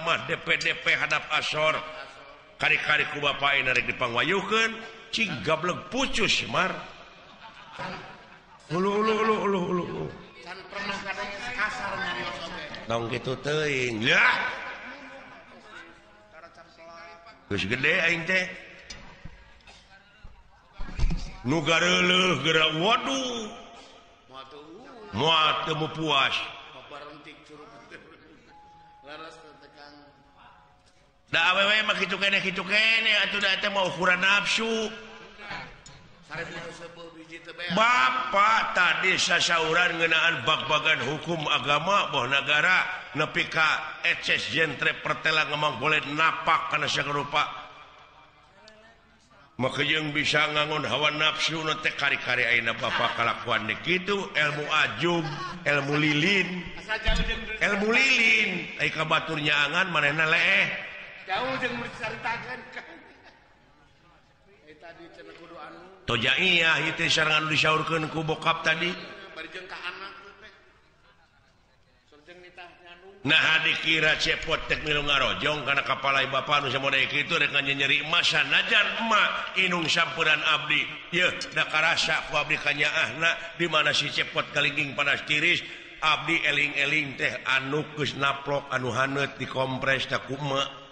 mah DPDP hadap asor kari-kari ku bapak narek dipanggwayukeun cing gablek pucus Semar ulu can pernah kadang kasar nyarios oge dong kitu teuing ya geus gede aing teh nu gareuleuh geura waduh moal teu puas barentik curug laras tekan da awewe mah kitu keneh atuh da teh mah ukuran nafsu Bapak tadi sasauran ngeunaan bag-bagan hukum agama boh negara nepi ka eces jentre pertela ngemang boleh napak kana sarupa maka jeung bisa ngangun hawa nafsu teh kari-kari ayeuna bapak kalakuan kitu ilmu ajub ilmu lilin ai ka batur nyaangan manehna leeh jauh jeung dicaritakeun tadi cenah kudu anu toja iya itu serangan disaurkeun ku bokap tadi bari jeung ka anak teh surjeng nitah nyanu nah dikira cepot tek milu ngarojong kana kapalai bapa nu samodaya kitu rek nyeri emas sanajan emak inung sampeuran abdi yeuh da karasa ku abdi ka nyaahna di mana si cepot kalingging panas tiris abdi eling-eling teh anu geus naplok anu haneut dikompres teh ku emak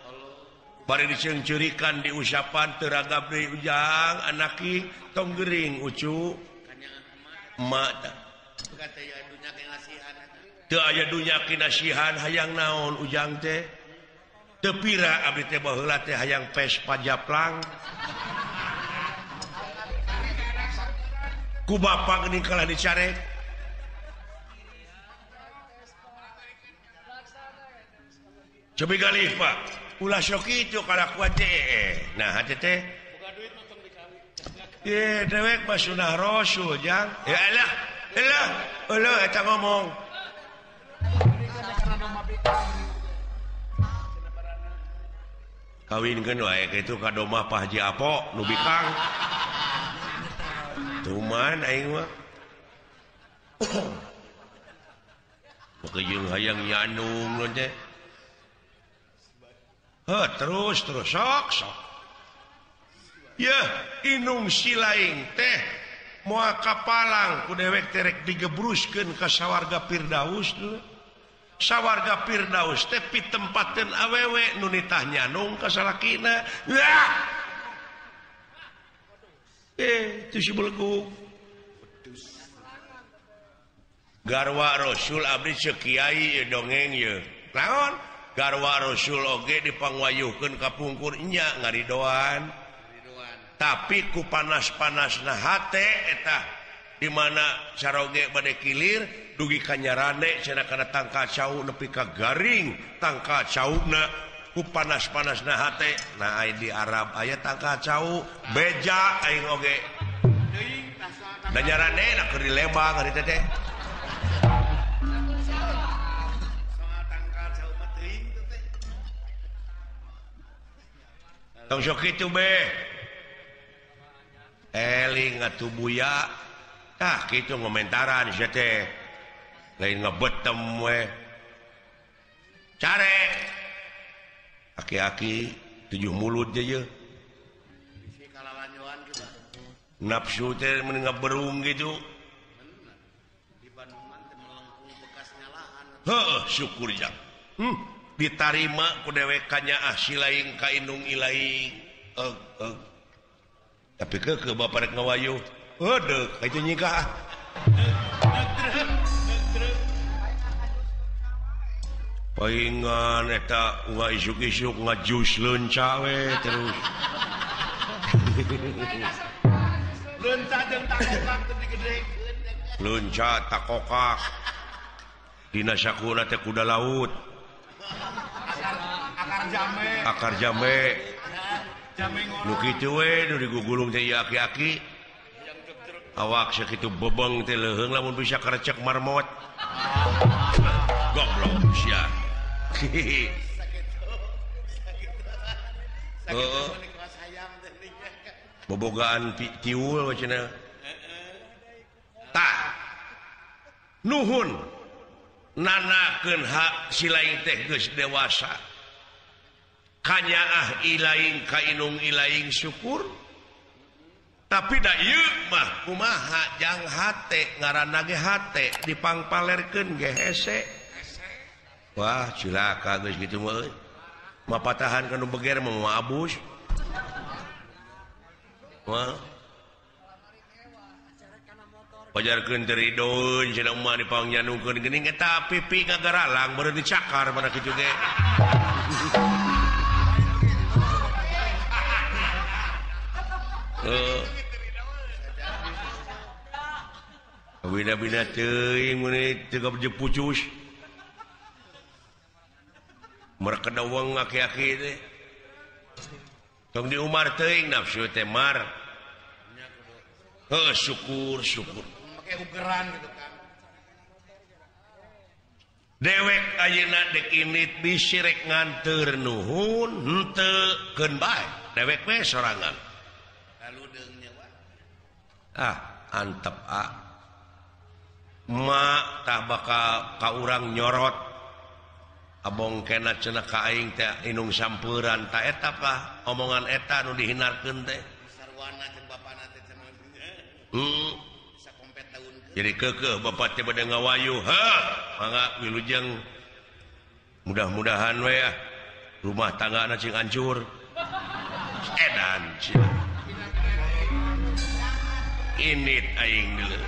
bari diceungceurikan diusapan teu ragab deui ujang anaki tong gering ucu emak teu aya dunya kinasihan hayang naon ujang teh teu pira abdi teh baheula teh hayang pes pajaplang ku bapa geuning kalah dicarek cobi galih Pak ulah sok itu kalakuan teh nah hati teh boga duit nonton dikawin ye dewek mah sunah rasul jang ya elah eta ngomong kawinkeun wae kitu ka domah Pak Haji Apo nu bikang tuman aing mah pokoknya jeung hayang nyanung non teh terus sok ya inung silaing teh moal kapalang ku dewek terek digebruskeun ka sawarga Firdaus dulu sawarga Firdaus teh pitempateun awewe nu nitah nyanung ka salakina teu si belegu garwa Rasul abdi ceuk kiai dongeng ye naon garwa Rasul oge dipanggwayuhkeun ka pungkur nya ngaridoan tapi ku panas-panasna hate eta di mana saroge bade kilir dugi ka nyarane cenah kana tangka cau nepi ka garing tangka cauna ku panas-panasna hate nah aya di Arab aya tangka cau beja aing oge da nyarane na keur dilembang ari teh tong sok kitu be eling atuh buya tah kitu ngomentaran sia teh lain ngebetem we care aki-aki 7 mulut je ye si kalalanyoan kita nafsu teh mun ngaberung gitu di Bandungan teh melengkung bekas nyalahan heuh syukur jang ditarima ku dewek ka nyaah silaing ka indung ilaing tapi ke bapak rek ngawayuh heudeuk kitu nyikah paingan eta isuk-isuk ngajus leunca we terus leunca jeung takokak teh digedekeun leunca takokak dina sakuna teh kuda laut akar jame nu kitu we nu digugulung teh aki-aki awak sakitu bebeng teh leuheung lamun bisa karecek marmot goblok sia bobogaan tiul cenah tah nuhun nanakeun hak silaing teh geus dewasa kanya ilaing kainung ilaing syukur tapi da ieu mah kumaha jang hate ngaranna ge hate dipangpalerkeun ge hese wah cilaka geus kitu mah mapatahan kana beger mah abus wah pajarkeun teridoun cenah mah dipangjanungkeun geuning eta pipi ngagaralang beureun dicakar mana kitu ge bina-bina teuing mun teu kabeh pucus mereka dawang aki-aki teh tong di umar teuing nafsu teh mar syukur pakai ugeran gitu kan dewek ayeuna dek init bisirek nganteur nuhun henteu keun bae dewek we sorangan lalu deungnya antep mak tah bakal ka urang nyorot abong kena cenah ka aing teh inung sampeuran ta eta kah omongan eta nu dihinarkeun teh sarwana jeung bapana teh cenah bisa kompet tahun jadi keukeuh bapak teh bade ngawayu mangga wilujeng mudah-mudahan we rumah tanggana cing hancur edan init aing deuleu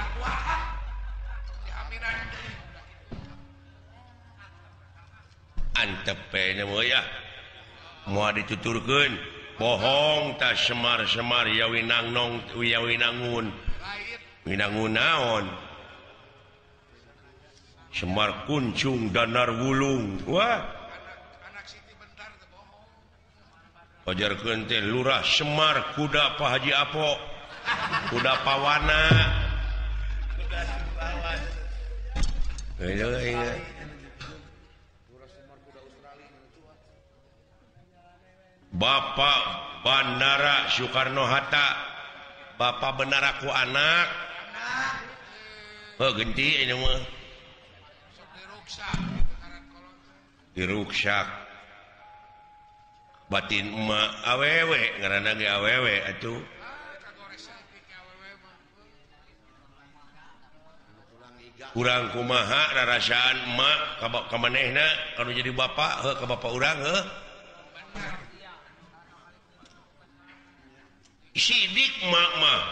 antep nya moya moal dituturkeun bohong ta semar-semar yawi nangnong yawi nangun winangun naon semar kuncung danar wulung wah anak siti bentar teh bohong pajarkeun teh lurah Semar kuda Pak Haji Apo kuda pawana kuda pawan Bapak Bandara Soekarno-Hatta Bapak benar aku anak genti ini mah diruksak batin emak awewe ngaranna ge awewe atuh urang kumaha rarasaan emak ka manehna kanu jadi bapak ka bapak urang sidik mak mah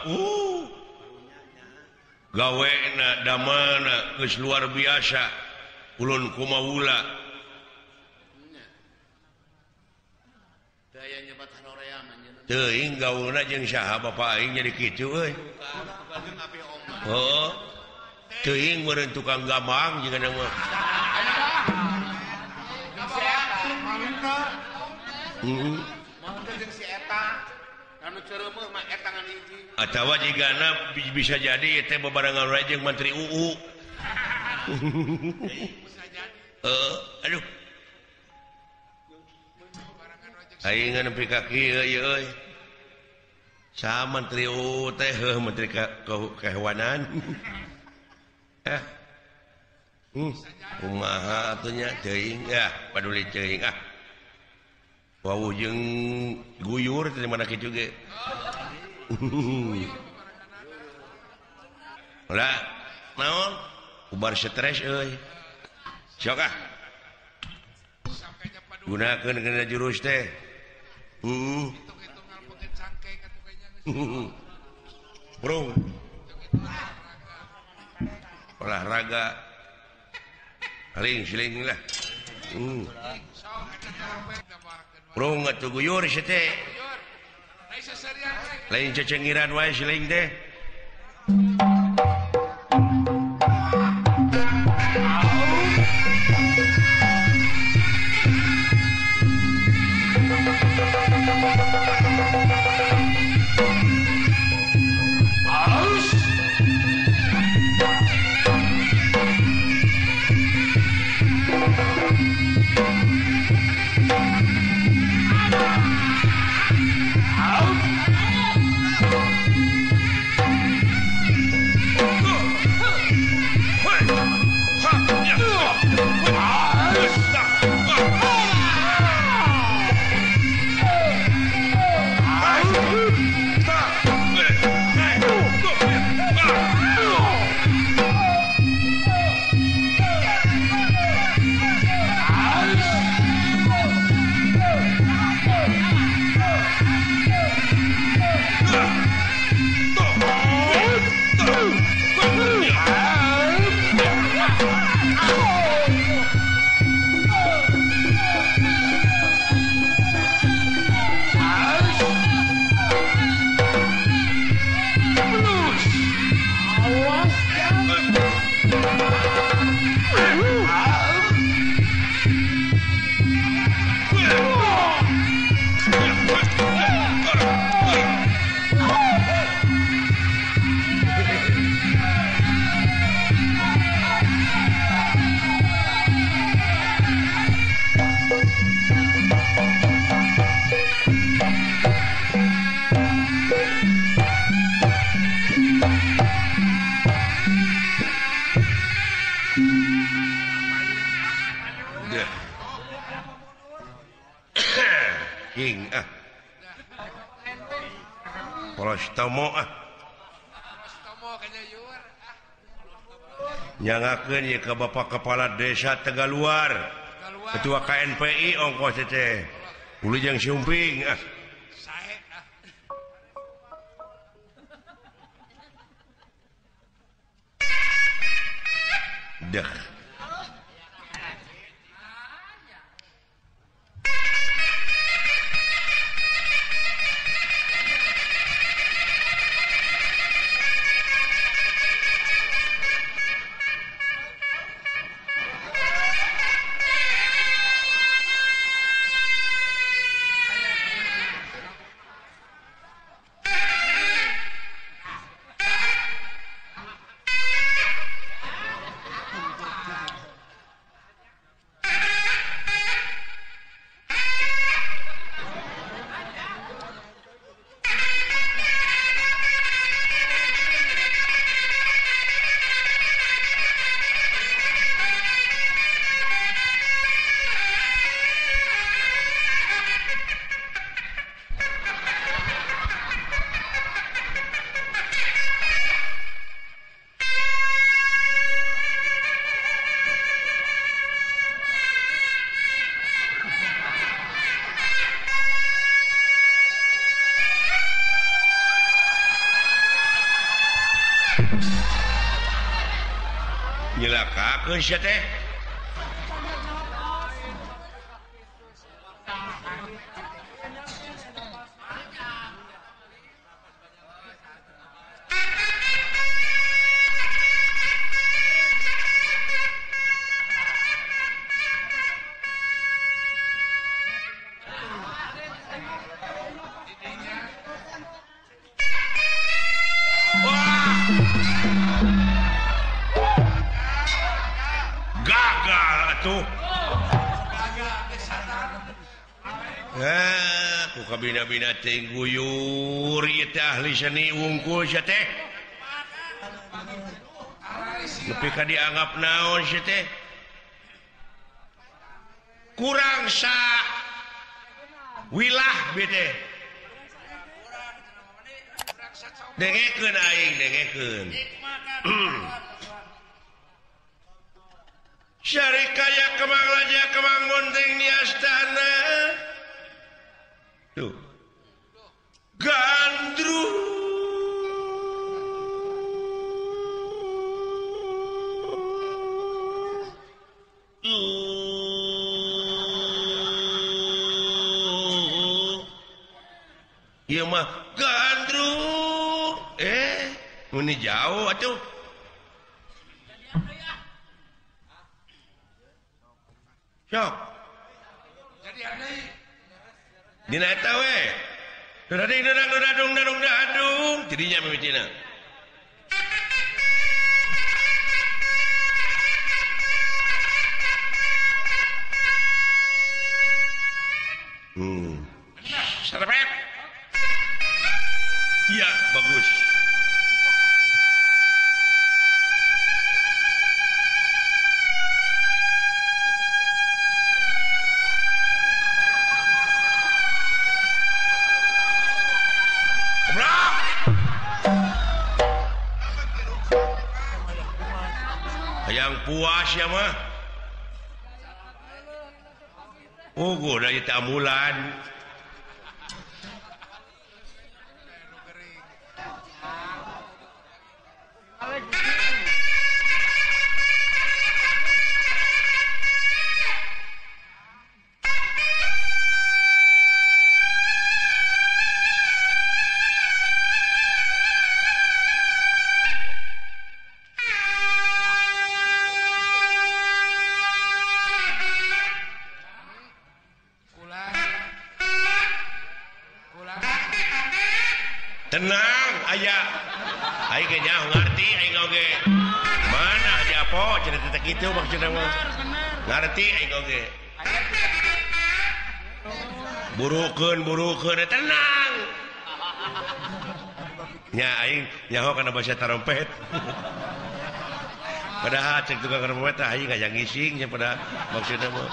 gawena damana geus luar biasa ulun kumaula daya nyebat hanorea manjeun teuing gaulna jeung saha bapak aing jadi kitu euy teuing meureun tukang gambang jeung mah si eta anu ceureuh mah eta ngan hiji atawa jigana bisa jadi teh bebarengan wae jeung Menteri UU bisa jadi aduh aing nepi ka kieu euy sa Menteri UU teh Menteri Kehewanan kumaha atunya teuing paduli teuing wau jeung guyur teh mana kitu ge ulah naon ubar stres euy sok gunakeun kana jurus teh Bro olahraga siling lah Bro atuh guyur si teh lain cecengiran wae siling teh ing Polostomo nyangakeun ye ka Bapak Kepala Desa Tegaluar Ketua KNPI ongkos teh Wilujeng Sumping dah nyelakakeun sia teh bina-bina teh guyur ieu teh ahli seni wungkul sia teh nepi ka dianggap naon sia teh kurang sa wilah bieu teh dengekeun aing dengekeun syarikaya kemang laja kemang monteng di astana tuh gandru ieu mah gandru mun jauh atuh sok dina eta we dading dadung tidinya mimitina sarepet iya bagus yang puas ya mah ugo dari tamulan tenang ayah aing ge nyaho ngarti aing oge mana aja apa cerita teh kitu maksudna mah ngarti aing oge burukeun tenang nya aing nyaho kana basa tarompet padahal cek tukang tarompet aing ngajak ngising nya pada maksudna mah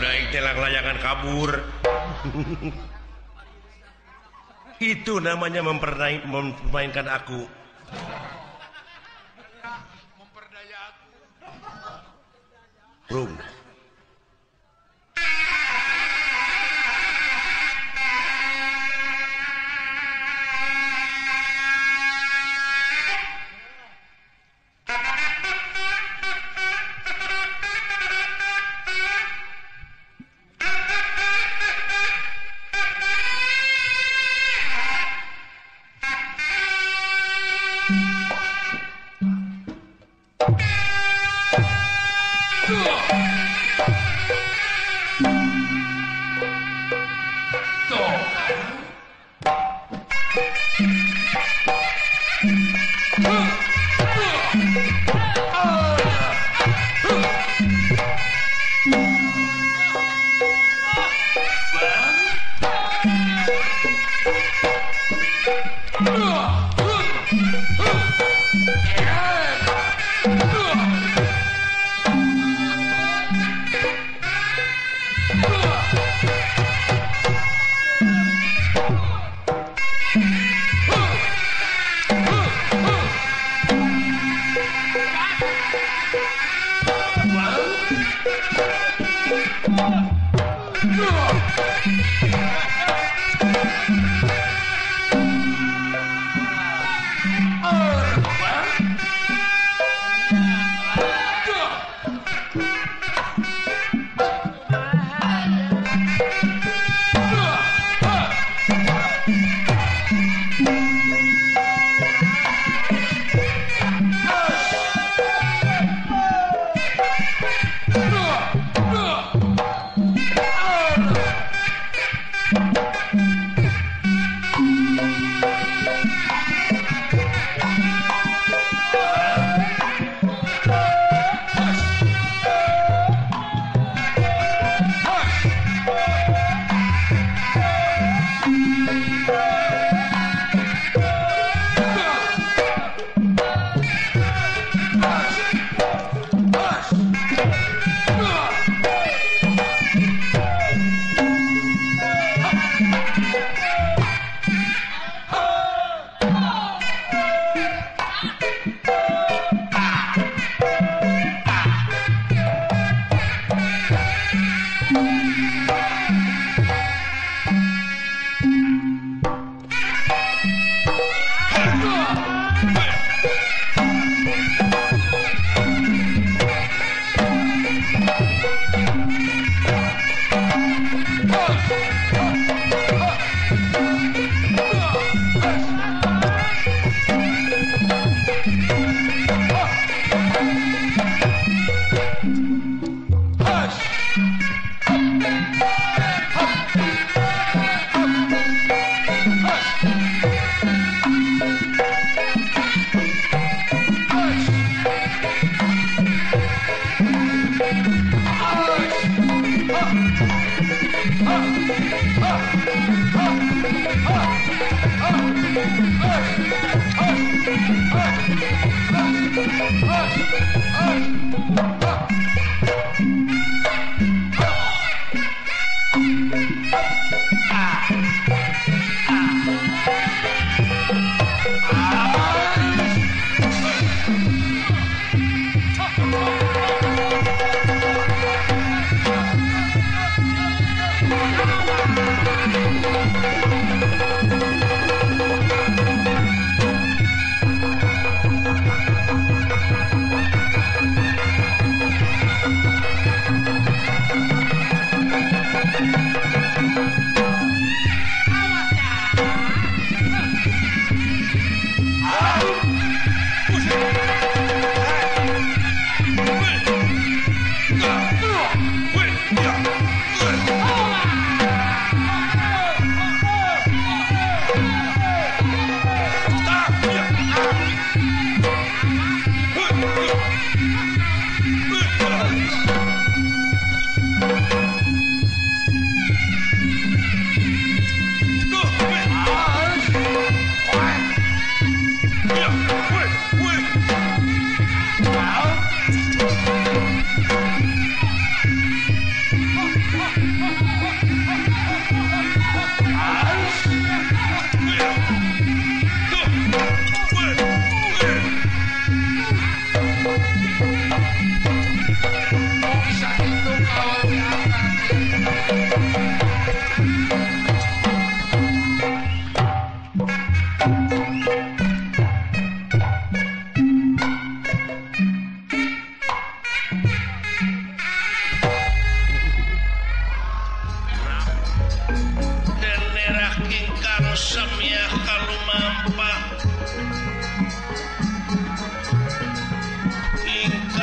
naik telang layangan kabur. Itu namanya mempermainkan aku. Memperdaya aku. Rung.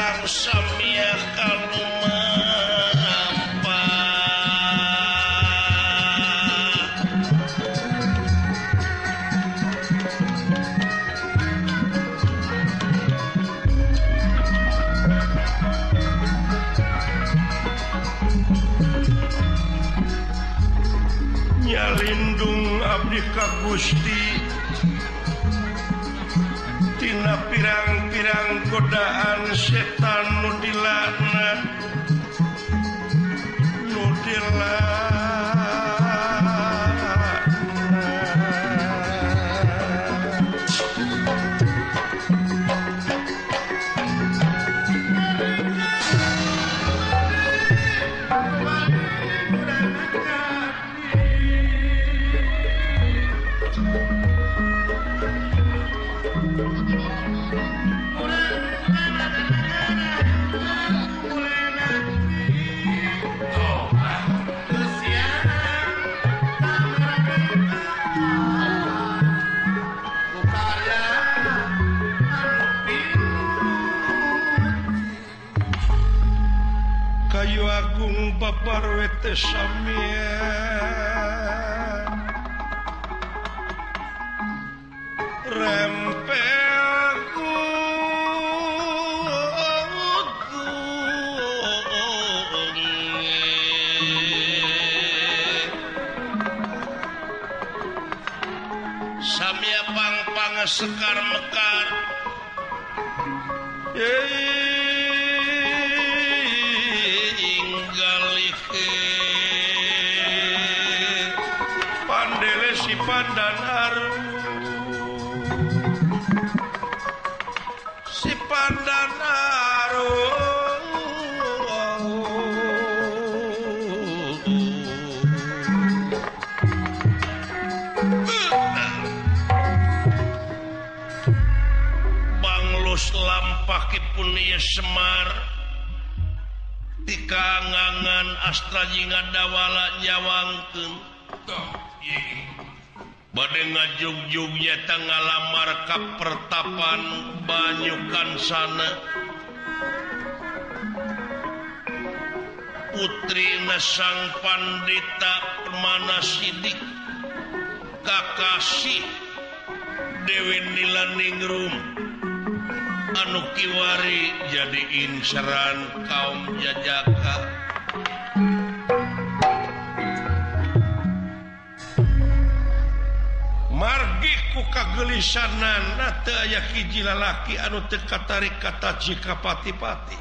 sarang samia kaluma lindung abdi ka Gusti tina pirang-pirang godaan setan nu dilaknat nu kayu agung babar wete samia rempelku samia pang-pang sekar mekar pandele si pandan harum si pandan harum banglus lampahipun ieu Semar dikangangan astra jinga dawala nyawangkeun bade ngajug-jug nyata ngalamar ka pertapan banyukan sana putrina sang pandita Permana Sidik kakasih Dewi Nilaningrum anu kiwari jadi inseran kaum jajaka margi ku kagelisanan teu aya hiji lalaki anu teu katarik kata jika pati-pati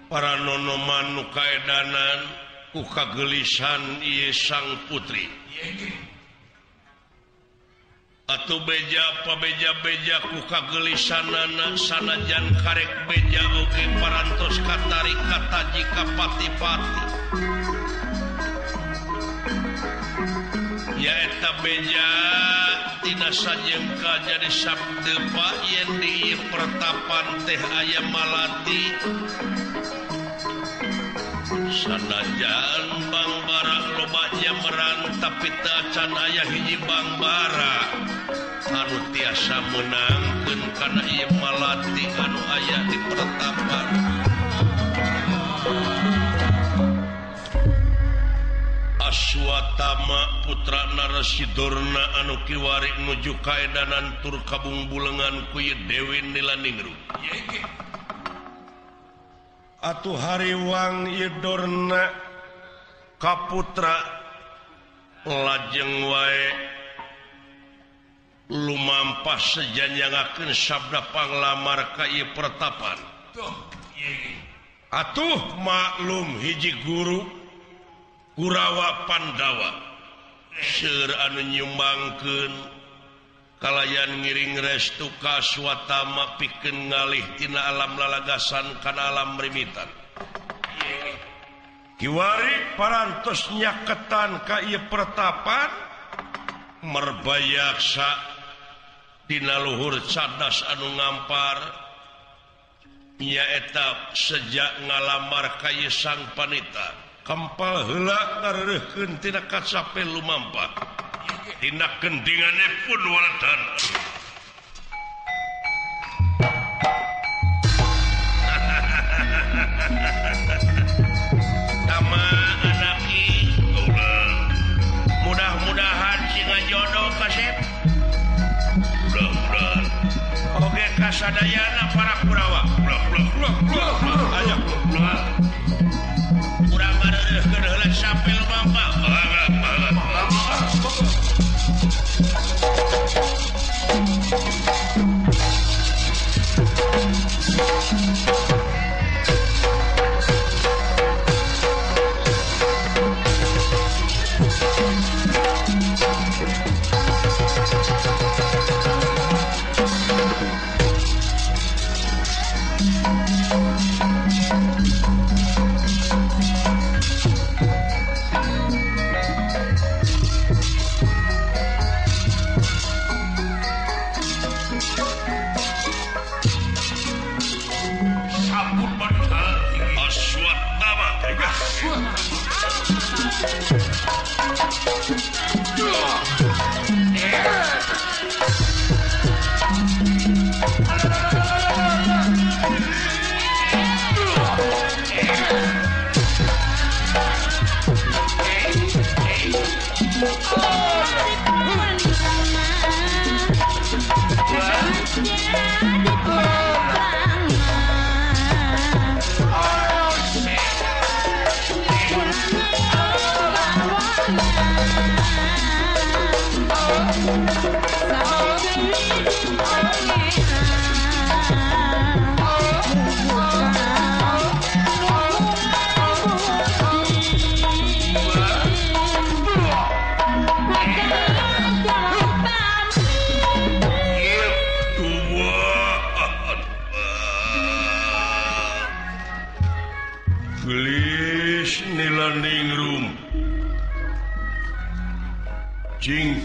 para nonoman nu kaedanan ku kagelisan ieu sang putri atuh beja pabeja-beja ku kagelisanana sanajan karek beja oge parantos katarik kata jika pati-pati ya eta beja tina sajengka jadi sabtu pak yen di pertapan teh aya malati sanajan Bang Bara loba jameran tapi teu acan aya hiji Bang Bara anu tiasa menangkeun kana ieu malati anu aya di pertapan Aswatama putra Narasidurna anu kiwari nuju kaedanan tur kabungbulengan ku Dewi Nilaningrum atuh hariwang Yudorna kaputra lajeng wae lumampah sejanjangakeun sabda panglamar ka ieu pertapan atuh maklum hiji guru Kurawa Pandawa seueur anu nyumbangkeun kalayan ngiring restu ka Aswatama pikeun ngalih tina alam lalagasan kana alam rimitan kiwari parantos nyaketan ka ieu pertapan merbayaksa dina luhur cadas anu ngampar nyaeta sejak ngalamar ka ieu sang panita kampal heula ngareureukkeun tina kacape lumampah dina kendingane pun waladan sadayana para Kurawa aja kurang ada sampai Bamba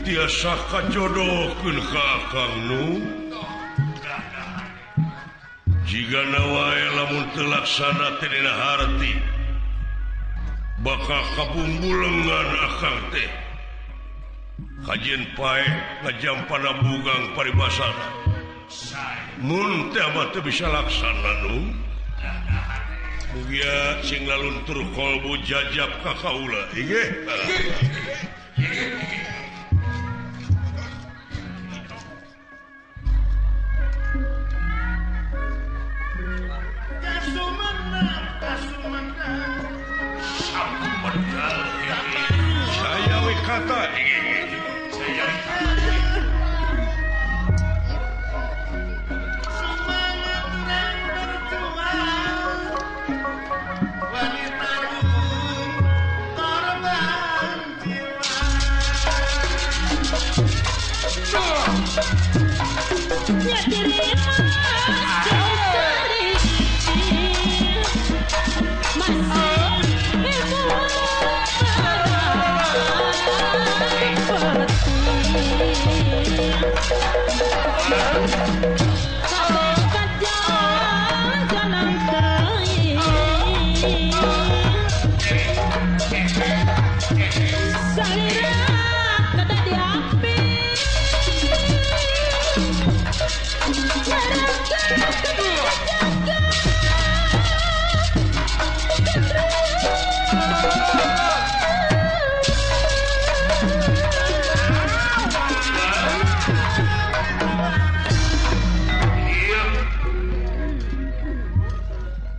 tiasa kajodohkeun ka Akang Nu jigana wae lamun teu laksana teh dina harti bakal kabunggulengan Akang teh kajian pae ngajampana bugang paribasana mun teh mah teu bisa laksana Nu mugia sing laluntur kolbu jajab ka kaula inggih saya wikata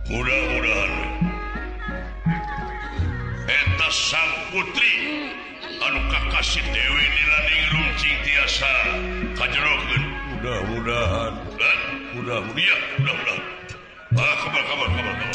mudah-mudahan eta sang putri anu kakasih Dewi Nilaning Rumcing tiasa kajerokeun mudah-mudahan mudah-mudahan kabar Masih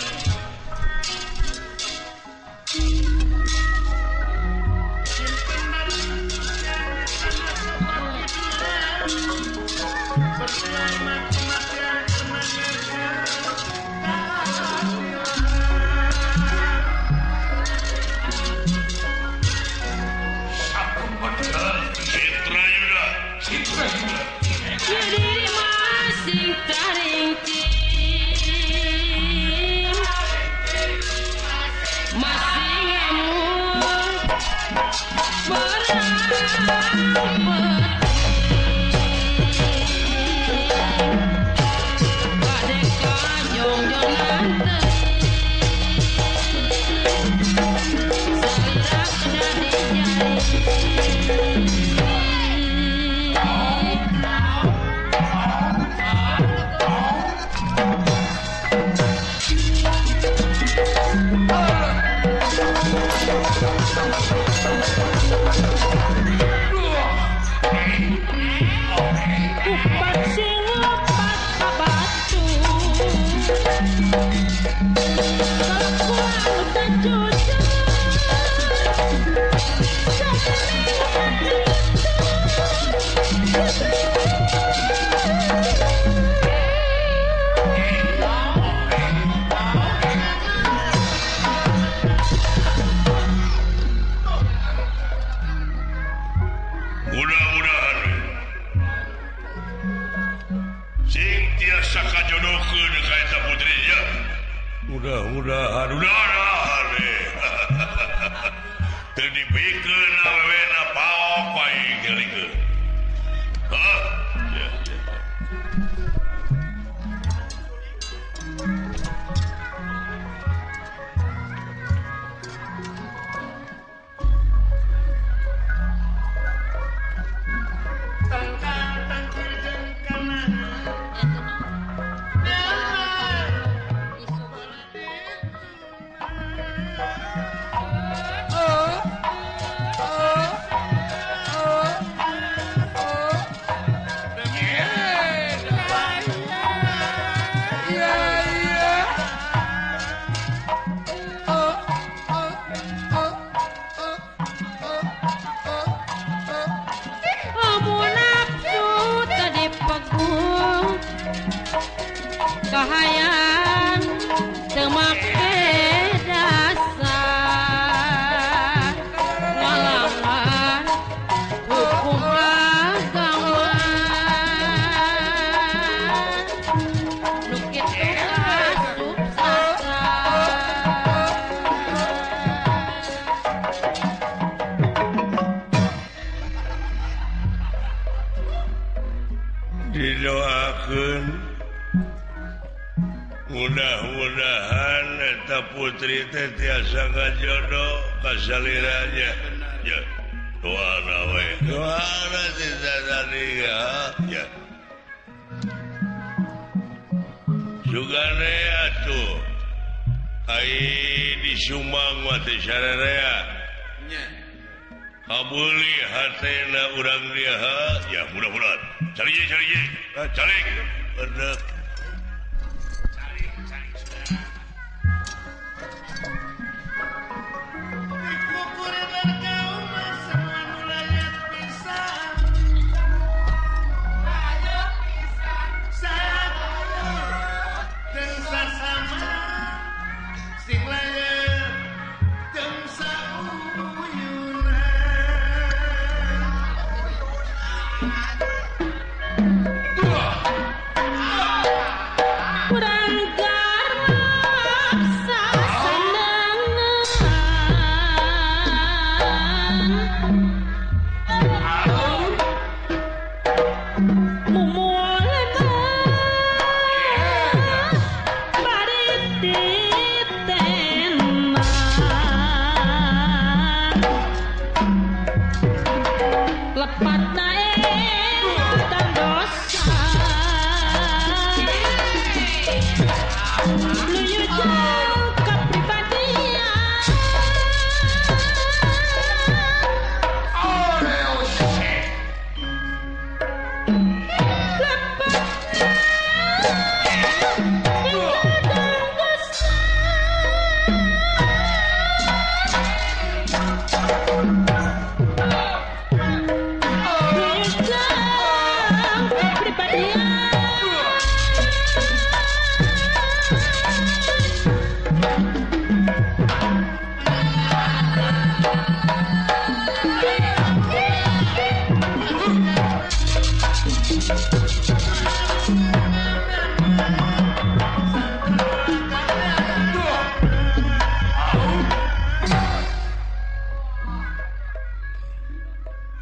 Mudah-mudahan sing tiasa kajodohkeun ka eta putrinya. Mudah-mudahan teu dipikeun awewena paok bae gelikeun. Hah? Ya. Kahayang temake dasar ngalawan hukum agama nu kitu asup didoakeun mudah-mudahan eta putri teh tiasa ngajodoh ka saliranya. Ya, doana we. Doana teh ya. Sugane atuh. Ai di Sumang mah teh sararea. Nya. Kabuli hatena urang dia ya mudah-mudahan. Cari. Bener.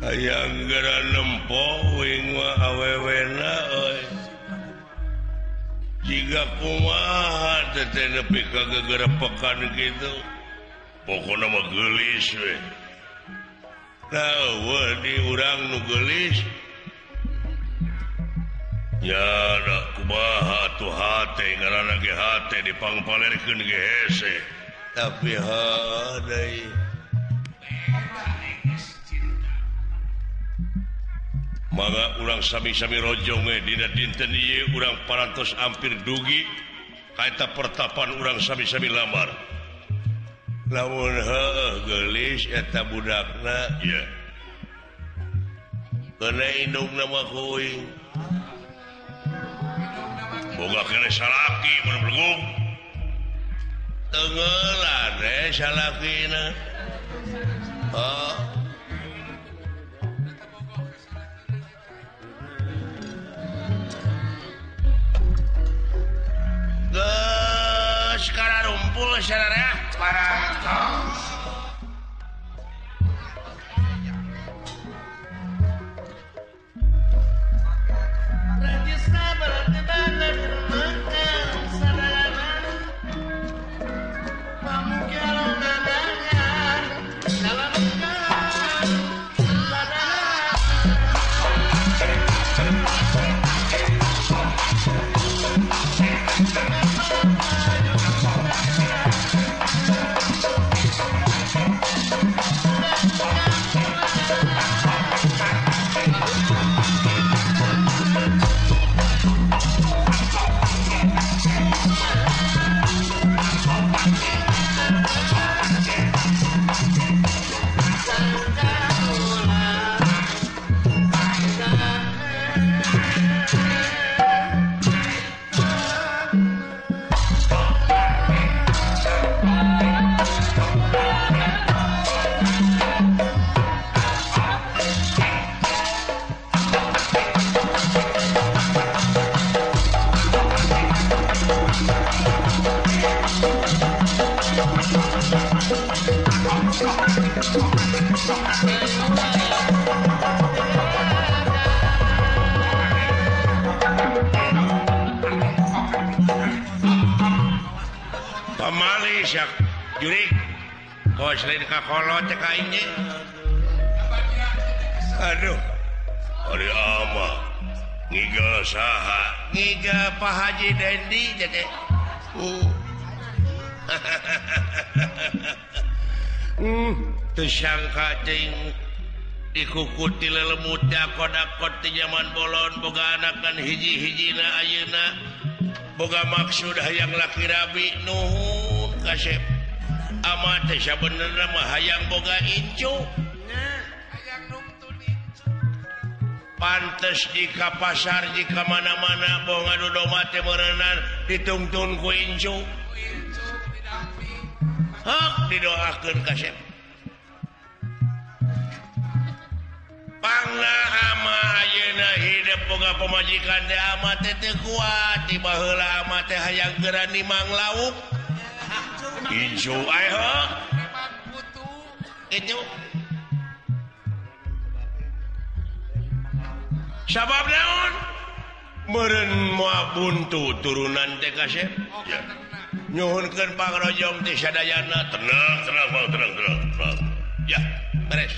Hayang gara nempo wing mah awewena euy. Jiga kumaha teh nepi ka gegerepekan kitu. Pokona mah geulis we. Nah, di urang nu geulis. Ya da kumaha tuh hate ngaranna ge hate dipangpalerkeun ge hese. Tapi deui mangga urang sami-sami rojong dina dinten ieu urang parantos ampir dugi kaita pertapan urang sami-sami lamar lamun gelis eta budakna ya kena indung nama kuing boga kena salaki mun blegong tenggelan salakina sekarang rumpul saudara pamali syak jurik kau selain kakolot cek aingnya aduh hari ama ngiga saha ngiga Pak Haji Dendi jadi tersangka ting dikukuti lelemut dakot-dakot di zaman bolon boga anakan hiji-hijina ayeuna boga maksud hayang laki rabi nuhun kasep amat teh sabenerna mah hayang boga incu pantes di ka pasar jika mana-mana boga ngadu domba teh meureunan ditungtun ku incu hak didoakeun kasep pangna ama ayeuna hidup boga pemajikan teh ama teh teu kuat di baheula ama teh hayang geura nimang lauk incu ayo itu sabab naon meureun moal buntu turunan teh kasep ya nyuhunkeun pangrojong teh sadayana tenang ya beres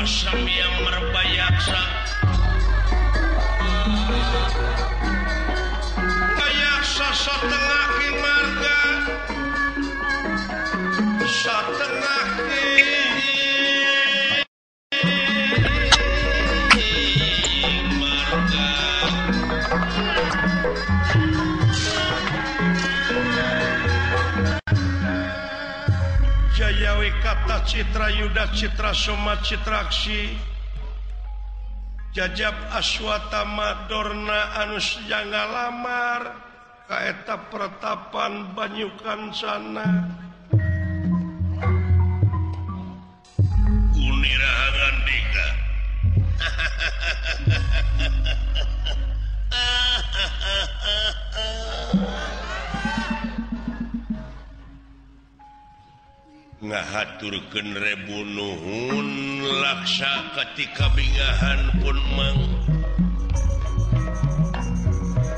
asam yang merbayaksa bayaksa setengah ki marga setengah ki marga Jayawi kata Citra Yuda Citra Soma Citraksi Jajab Aswatama Dorna Anus Jangga Lamar Kaeta Pertapan Banyukan sana Unirahangan Dika ngahaturkeun rebu nuhun laksa ketika bingahan pun mang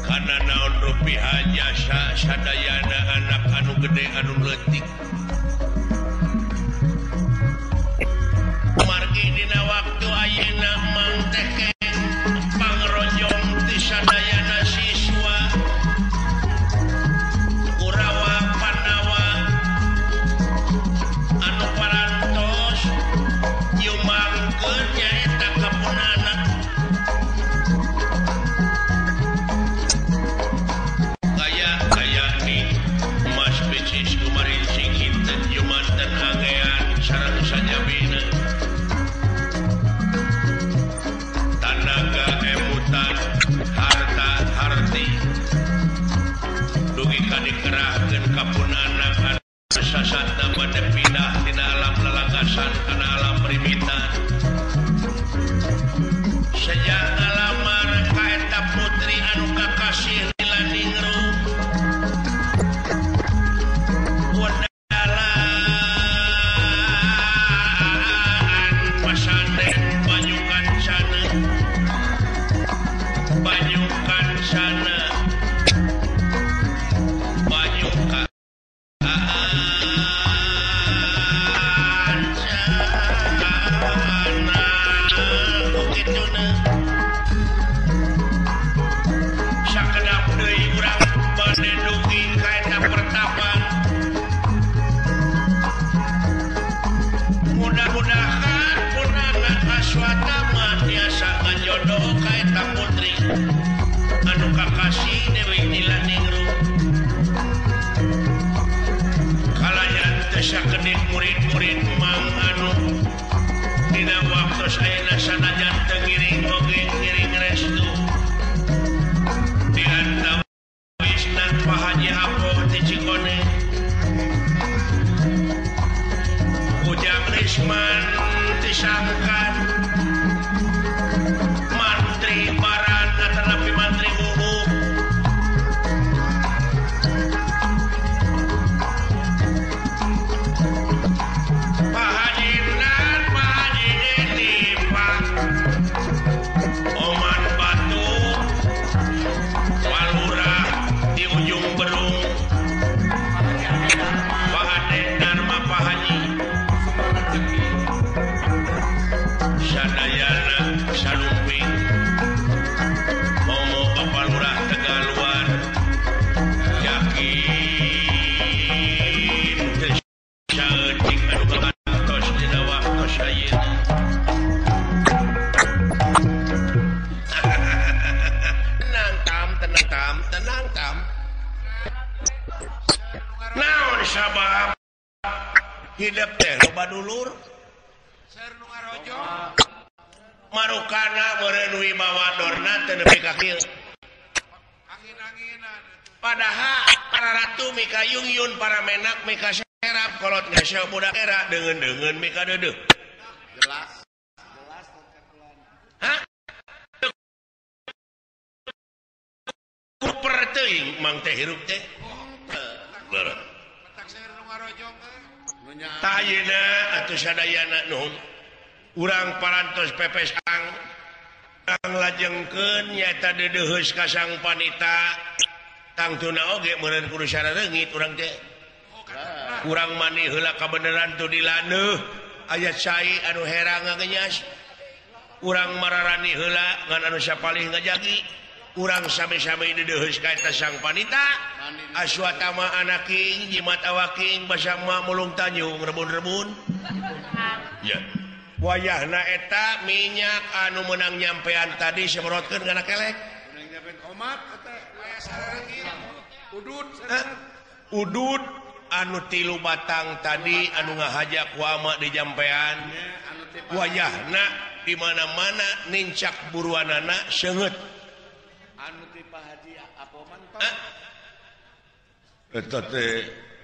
kana naon rupiah jasa sadayana anak anu gede anu leutik margi dina waktu ayeuna mang teh pangrojong ti sadayana siswa Kurawa Panawa anu parantos nyumbangkeun nyaeta kapunana gaya nih Mas Becis kumarin sing hinten jumanten angean sareng sajabina tanaga emutan harta harti dugi kadikerahkeun kapunana sasatna bade pindah tina alam lalagasan kana alam primitan sejak ngalamar kaeta putri anu kakasih lila ningrum wadalaan pasanden banyukan sana banyukan sana banyukan sakedap deui urang bade dugi kaeta pertapan mudah-mudahan punana Aswatama tiasa ngajodoh kaeta putri anu kakasih Dewi Nila Ningrum kalayan teu sakedik murid-murid mang anu dina waktos ayeuna sanajan teu ngiring oge ngiring restu di antawisna Pak Haji Hapo ti Cikone Ujang Risman ti Sangkan Mantri Baran atanapi Mantri Bubu Pak Haji Nan Pak Haji Dedi Pak Oman Batu Walurah di ujung Berung Pak Ade Dharma Pak Haji sadayana salumping Momo Bapak Lurah Tegaluar yakin teu saeutik anu kagantos dina waktos ayeuna tenang tam naon sabab hidup teh loba dulur Ser nu ngarojo marukana meureun wibawa dorna teu nepi ka kieu angin-anginan padahal para ratu mika yungyun para menak mika serap kolot ngasih budak era deungeun mika deudeuh jelas hah kuper teuing mang teh hirup teh leureut petak ser nu ngarojo nya tayeuna atuh sadayana nuhun urang parantos pepes ang lajengkeun nyaeta deudeuheus ka sang panita tangtuna oge meureun kudu sarereungit urang teh urang mani heula kabeneran tu dilaneuh aya cai anu herang nganyas urang mararani heula ngan anu sapalih ngajagi urang sami-sami di deus ka eta sang panita aswatama anaking jimat awaking basama mulung tanjung rebun-rebun ya wayahna eta minyak anu menang nyampean tadi semrotkeun kana kelek menang nyampean omat eta udud anu 3 batang tadi anu ngahajak wama di jampean wayahna di mana-mana nincak buruanana seungeut anu ti Pak Haji apoman eta teh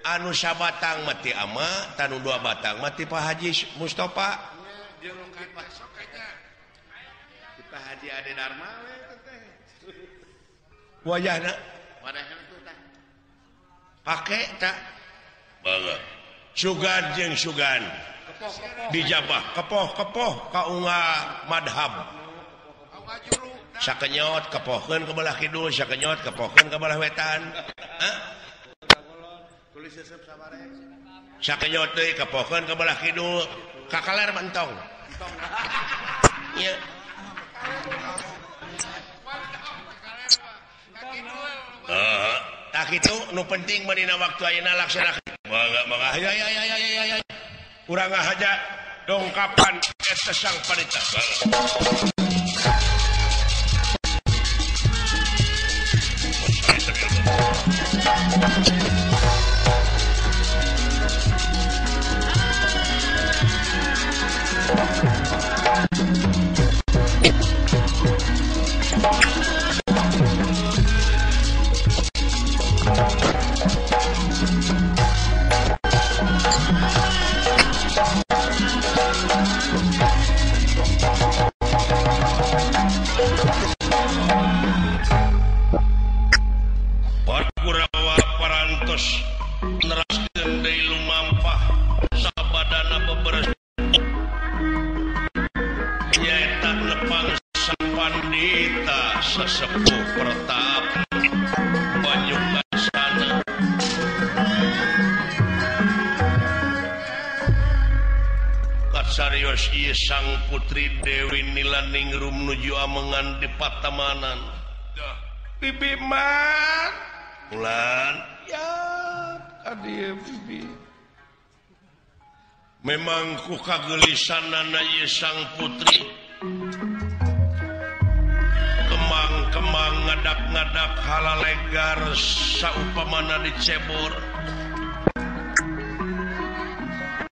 anu sabatang mati ama tanu 2 batang mati Pak Haji Mustofa jeung ki Pak Sokanya ki Pak Haji Ade Dharma we teh wayahna padahal itu tah pake tak banget sugan jeung sugan dijabah kepoh kaunga madhab sakenyot kepohkeun ke belah kidul sakenyot kepohkeun ke belah wetan tulis sesep sabare sakenyot deui kepohkeun ke belah kidul kakaler mentong nya tak itu nu penting manina waktu ayeuna laksanakeun mangga ya urang ngahaja dongkapan eta sang panita sesepuh pertap Banyu Basana katsarios ieu sang putri Dewi Nilaningrum nuju amengan di Patamanan bibi man ulan ya kadieu bibi memang ku kagelisanana ieu sang putri kemang ngadak-ngadak halalegar saupamana dicebor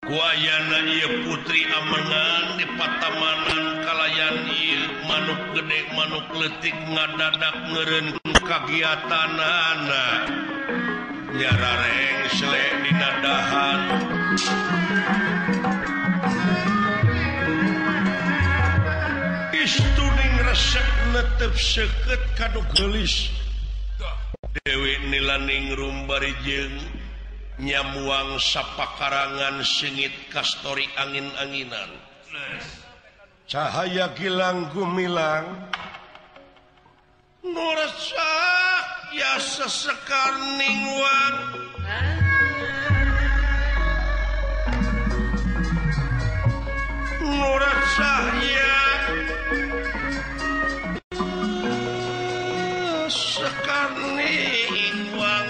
kuayana ieu putri amengan di Patamanan kalayan ieu manuk gede manuk leutik ngadadak ngeureun kagiatanana nyarareng sele dina dahan istuning resep netep seukeut kanu geulis Dewi Nilaningrum bari jeung nyamuang sapakarangan sengit kastori angin-anginan cahaya gilang gumilang nurasa ya sesekar ningwang nurasa ya sekarning wang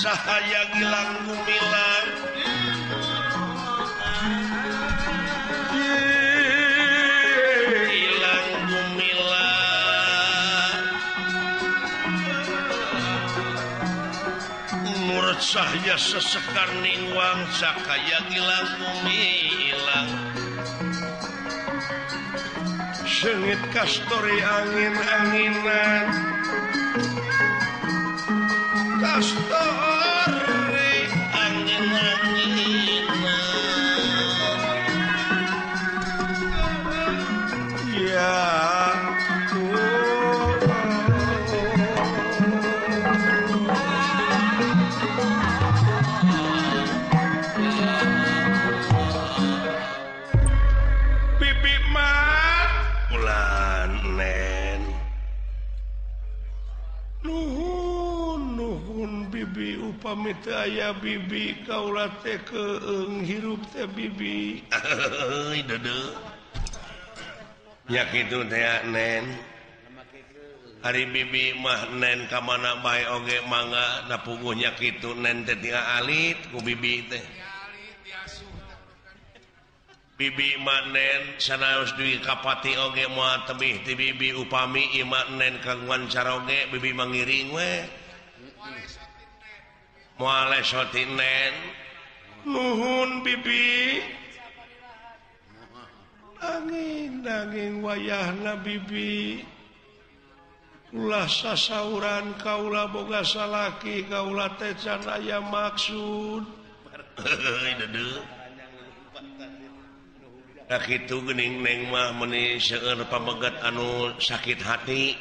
cahaya gilang gumilang gilang gumilang nur cahaya sesekarning wang cahaya gilang gumilang sengit kastori angin-anginan kastori angin-anginan ya bibi mah ulan nen nuhun Bibi upami teu aya bibi kaula teh keung hirup teh bibi. Euy dede. Nya kitu teh nen. Ari bibi mah nen ka mana bae oge mangga da puguhnya kitu nen teh tinggal alit ku bibi teh. Bibi mah nen sanaos duwi kapati oge moal tebih ti bibi upami ieu mah nen kagungan cara oge bibi mangiring we. Moal lesotin nen. Nuhun bibi. Daging wayahna bibi. Ulah sasauran kaula boga salaki kaula teh can aya maksud. Dede. Da kitu geuning neng mah meuni seueur pameget anu sakit hati.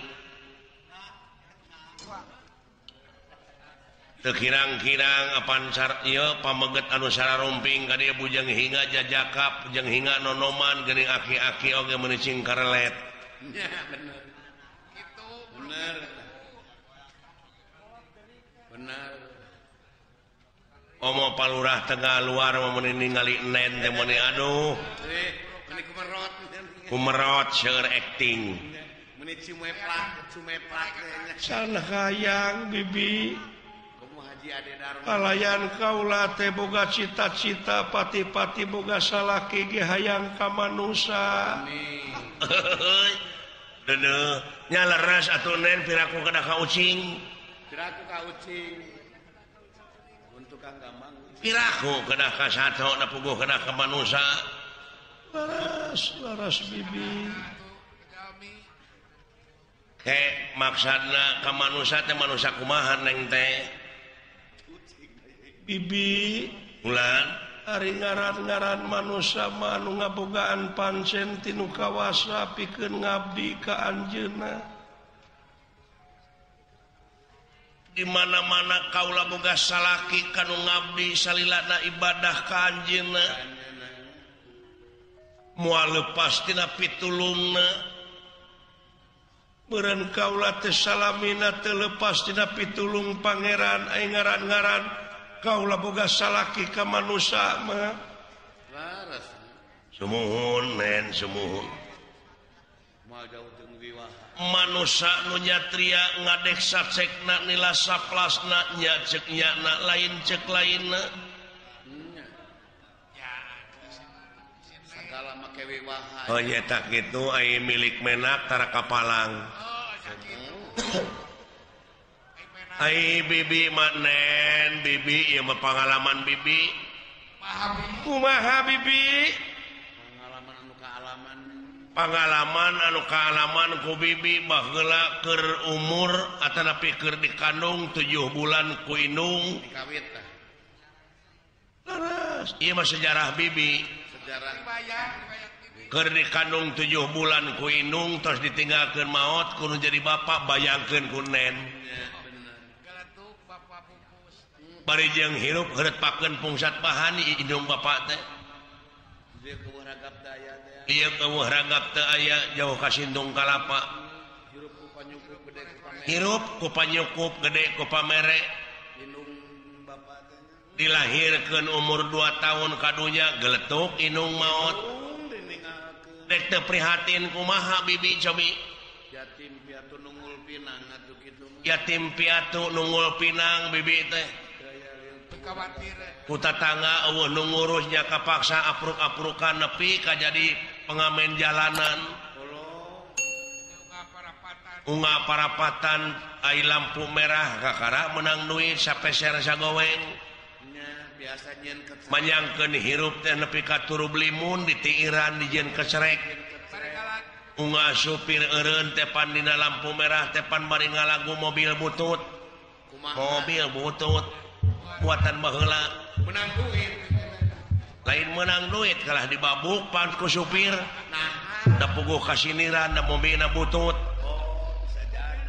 Teu kirang-kirang apan ieu pameget anu sararumping ka dieu bujang hinga jajakap, bujang hinga nonoman geuning aki-aki oge meuni cing karelet. Nya bener. Kitu. Bener. Bener. Omo palurah tengah luar meuni ningali nen teh meuni aduh. Meuni kumerot. Kumerot seueur acting. Meuni cumeplak nya. Sana hayang bibi. Haji Ade Darma. Palayan kaula teh boga cita-cita pati-pati boga salaki ge hayang ka manusa. Amin. Dede nya leres atuh nen piraku kada ka ucing. Piraku ka ucing. Untuk Kang Gambang. Piraku kada ka sato na puguh kada ka manusa. Laras bibi. Ke maksudna ka manusa teh manusa kumaha neng teh? Bibi ulan ari ngaran-ngaran manusia anu ngabogaan pancen tinu kawasa pikeun ngabdi ka anjeunna. Di mana-mana kaula boga salaki kanu ngabdi salilana ibadah ka anjeunna. Moal lepas tina pitulungna. Meureun kaula teh salamina teu lepas tina pitulung pangeran aya ngaran-ngaran kaula boga salaki ka manusa mah. Laras. Sumuhun nen sumuhun. Moal jauh teu wiwaha. Manusa nu nyatria ngadeksa cekna nila saplasna nya cek nyana lain cek lainna. Ya. Sagala make wiwaha. Oh nya tak kitu ai milik menak tara kapalang. Oh, sakitu. Ai bibi manen bibi ieu mah pangalaman bibi. Kumaha bibi? Pengalaman anu kaalaman. Pengalaman anu kaalaman ku bibi baheula keur umur atanapi keur dikandung 7 bulan ku indung. Dikawit tah. Laras, ieu mah sejarah bibi. Sejarah. Keur dikandung 7 bulan ku indung terus ditinggalkeun maot kudu jadi bapak bayangkeun ku nen. Bari jeung hirup heureut pungsat pahan di indung bapak teh. Dia keueuh ragap teh aya teh. Ieu keueuh ragap teu aya jauh ka sindung kalapa. Hirup ku panyukup gede ku pamere. Hirup ku panyukup gede ku pamere. Indung bapak teh. Dilahirkeun umur 2 tahun kadunya geletuk indung maot. Dek teu prihatin kumaha bibi cobi. Yatim piatu nungul pinang atuh kitu. Yatim piatu nungul pinang bibi teh. Ku tatangga eueuh nu ngurusnya kapaksa apruk-aprukan nepi ka jadi pengamen jalanan. Unga parapatan ai lampu merah kakara menang duit sapeser sagoweng. Nya biasa nyen kecek. Manyangkeun hirup teh nepi ka turu limun ditiiran dijieun kecerek. Unga supir eureun teh pan dina lampu merah teh pan bari ngalagu mobil butut. Mobil butut buatan baheula. Menang duit. Lain menang duit kalah dibabuk pan ku supir. Nah, Da puguh kasiniran da mobilna butut. bisa jadi.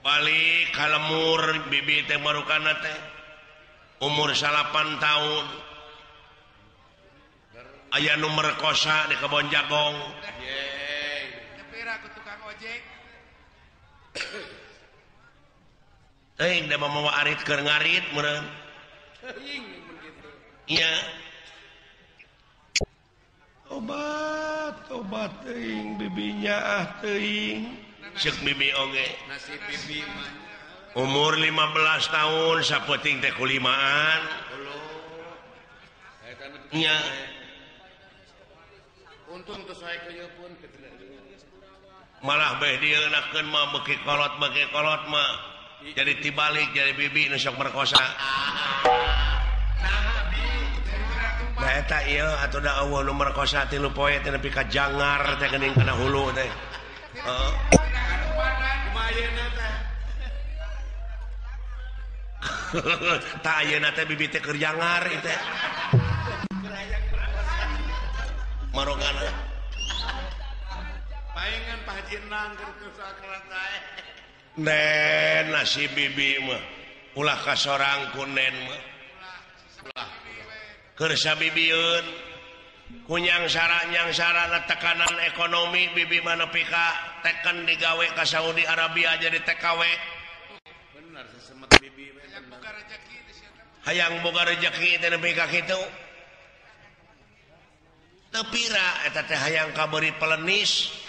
Balik ka lemur bibi teh marukana teh umur 8 tahun. Aya nu merkosa di Kebon Jagong. Yeay. da mamawa arit keur ngarit meureun. Iya. Obat teuing bibinya teuing. Ceuk bibi oge. Nasib bibi mah. Umur 15 tahun sapoting teh kulimaan. Iya. Untung tuh saya ke pun Malah beh dieunakeun mah beki kolot mah. Jadi tibalik jadi bibi nu sok merkosa. Nah eta ieu atuh da eueuh nu merkosa 3 poe teh nepi ka jangar teh geuning kana hulu teh. Heeh. Tak ayeuna teh bibi teh keur jangar ieu teh. Marogana. paingan Pak Haji Nang keur sakrat ae. Nen nasi bibi mah ulah kasorang ku nen mah. Keur sabibieun kunyang sara tekanan ekonomi bibi mah nepi ka teken digawe ka Saudi Arabia jadi TKW. Bener sesemet bibi we. Hayang boga rezeki teh nepi ka kitu. Teu pira eta teh hayang kabeurit pelenis.